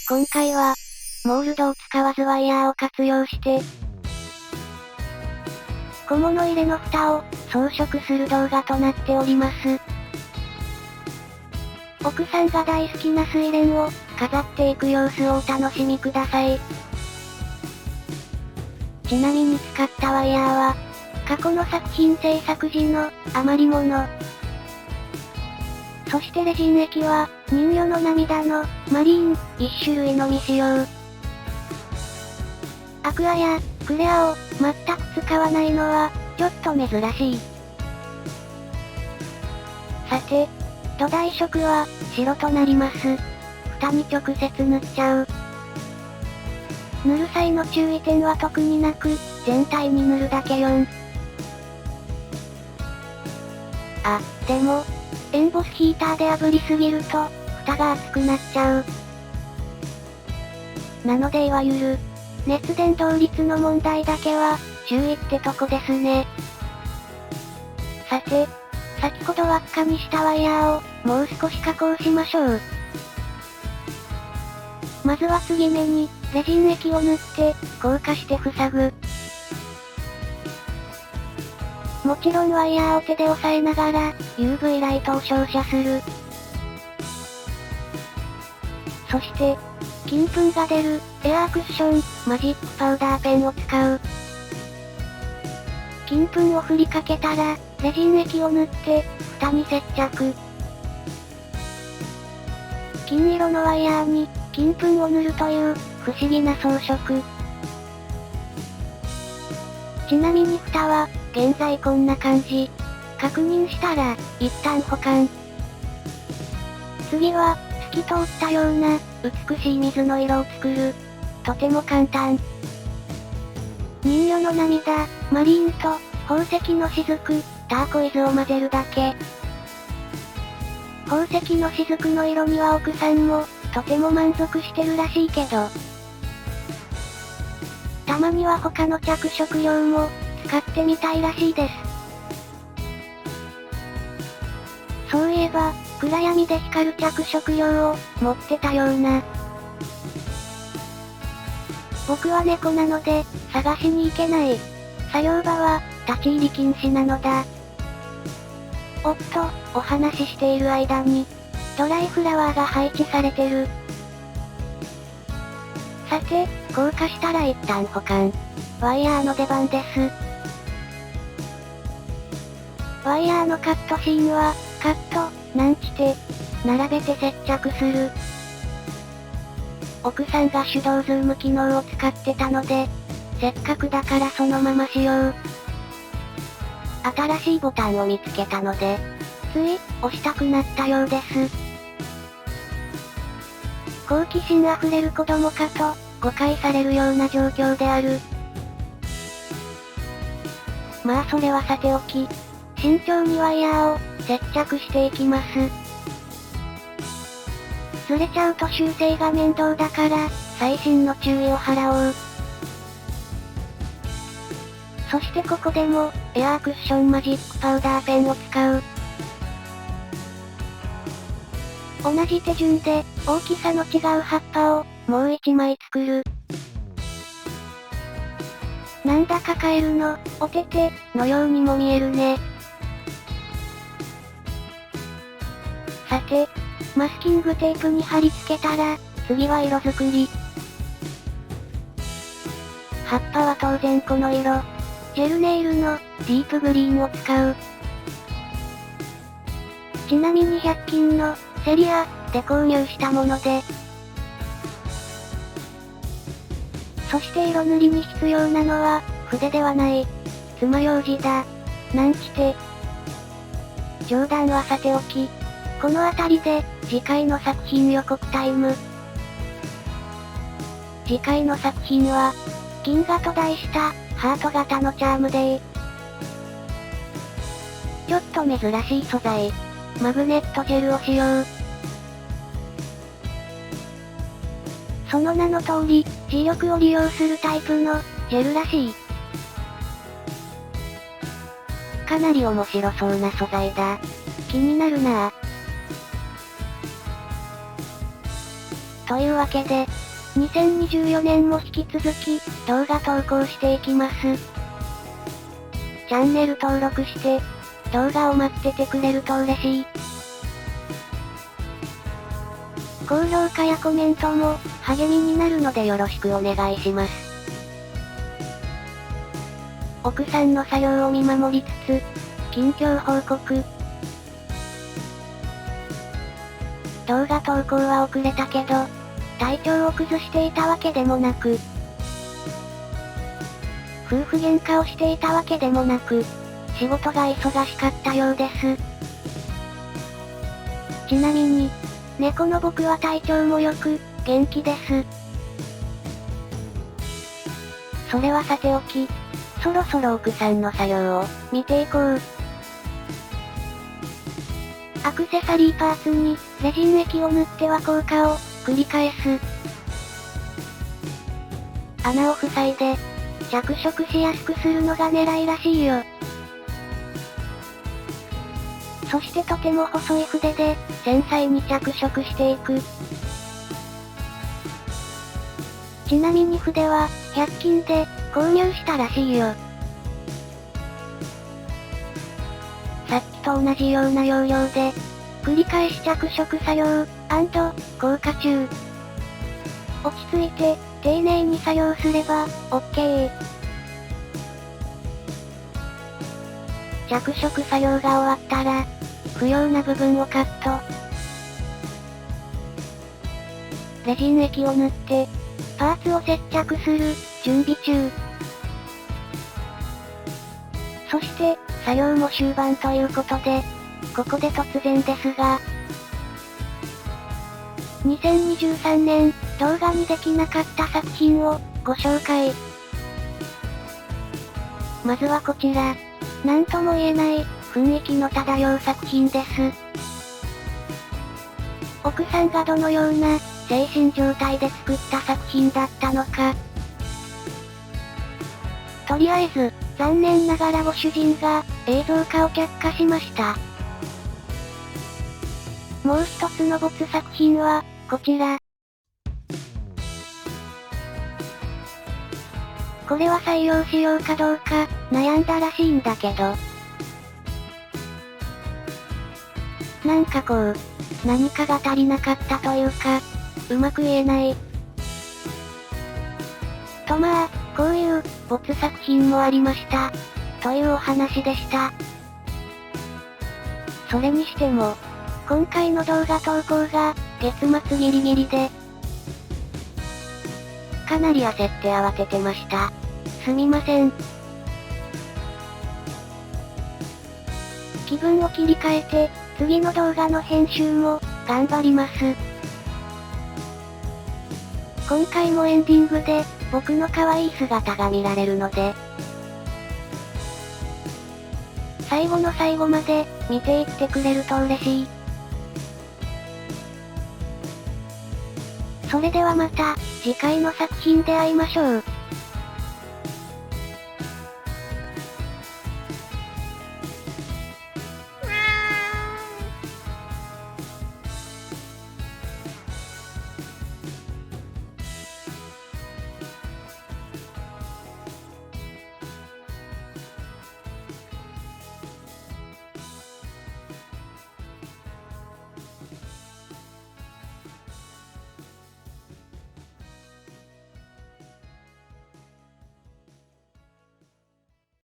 今回は、モールドを使わずワイヤーを活用して、小物入れの蓋を装飾する動画となっております。奥さんが大好きな睡蓮を飾っていく様子をお楽しみください。ちなみに使ったワイヤーは、過去の作品制作時の余り物。そしてレジン液は、人魚の涙のマリーン1種類のみ使用。アクアやクレアを全く使わないのは、ちょっと珍しい。さて、土台色は白となります。蓋に直接塗っちゃう。塗る際の注意点は特になく、全体に塗るだけ4。あ、でも、エンボスヒーターで炙りすぎると、蓋が熱くなっちゃう。なのでいわゆる、熱伝導率の問題だけは、注意ってとこですね。さて、先ほど輪っかにしたワイヤーを、もう少し加工しましょう。まずは継ぎ目に、レジン液を塗って、硬化して塞ぐ。もちろんワイヤーを手で押さえながら、UV ライトを照射する。そして、金粉が出る、エアークッション、マジックパウダーペンを使う。金粉を振りかけたら、レジン液を塗って、蓋に接着。金色のワイヤーに、金粉を塗るという、不思議な装飾。ちなみに蓋は、現在こんな感じ。確認したら、一旦保管。次は、透き通ったような、美しい水の色を作る。とても簡単。人魚の涙、マリーンと、宝石の雫、ターコイズを混ぜるだけ。宝石の雫の色には奥さんも、とても満足してるらしいけど。たまには他の着色料も、使ってみたいらしいです。そういえば、暗闇で光る着色料を、持ってたような。僕は猫なので、探しに行けない。作業場は、立ち入り禁止なのだ。おっと、お話ししている間に、ドライフラワーが配置されてる。さて、硬化したら一旦保管。ワイヤーの出番です。ワイヤーのカットシーンは、カット、なんちて、並べて接着する。奥さんが手動ズーム機能を使ってたので、せっかくだからそのまま使用。新しいボタンを見つけたので、つい、押したくなったようです。好奇心あふれる子供かと、誤解されるような状況である。まあそれはさておき、慎重にワイヤーを、接着していきます。ずれちゃうと修正が面倒だから、細心の注意を払おう。そしてここでも、エアークッションマジックパウダーペンを使う。同じ手順で、大きさの違う葉っぱを、もう一枚作る。なんだかカエルの、おてて、のようにも見えるね。さて、マスキングテープに貼り付けたら、次は色作り。葉っぱは当然この色。ジェルネイルの、ディープグリーンを使う。ちなみに100均の、セリア、で購入したもので。そして色塗りに必要なのは、筆ではない。爪楊枝だ。なんちて。冗談はさておき。この辺りで、次回の作品予告タイム。次回の作品は、銀河と題した、ハート型のチャームデイ。ちょっと珍しい素材。マグネットジェルを使用。その名の通り、磁力を利用するタイプの、ジェルらしい。かなり面白そうな素材だ。気になるなぁ。というわけで、2024年も引き続き、動画投稿していきます。チャンネル登録して、動画を待っててくれると嬉しい。高評価やコメントも、励みになるのでよろしくお願いします。奥さんの作業を見守りつつ、近況報告。動画投稿は遅れたけど、体調を崩していたわけでもなく、夫婦喧嘩をしていたわけでもなく、仕事が忙しかったようです。ちなみに、猫の僕は体調も良く、元気です。それはさておき、そろそろ奥さんの作業を、見ていこう。アクセサリーパーツに、レジン液を塗っては硬化を、繰り返す。穴を塞いで、着色しやすくするのが狙いらしいよ。そしてとても細い筆で、繊細に着色していく。ちなみに筆は、100均で、購入したらしいよ。さっきと同じような要領で、繰り返し着色作業、硬化中。落ち着いて、丁寧に作業すれば、OK。着色作業が終わったら、不要な部分をカット。レジン液を塗って、パーツを接着する、準備中。そして、作業も終盤ということで、ここで突然ですが、2023年、動画にできなかった作品を、ご紹介。まずはこちら。なんとも言えない、雰囲気の漂う作品です。奥さんがどのような、精神状態で作った作品だったのか。とりあえず、残念ながらご主人が、映像化を却下しました。もう一つの没作品は、こちら。これは採用しようかどうか、悩んだらしいんだけど。なんかこう、何かが足りなかったというか、うまく言えない。とまあ、こういう、没作品もありました。というお話でした。それにしても、今回の動画投稿が、月末ギリギリで、かなり焦って慌ててました。すみません。気分を切り替えて、次の動画の編集も、頑張ります。今回もエンディングで、僕の可愛い姿が見られるので、最後の最後まで、見ていってくれると嬉しい。それではまた、次回の作品で会いましょう。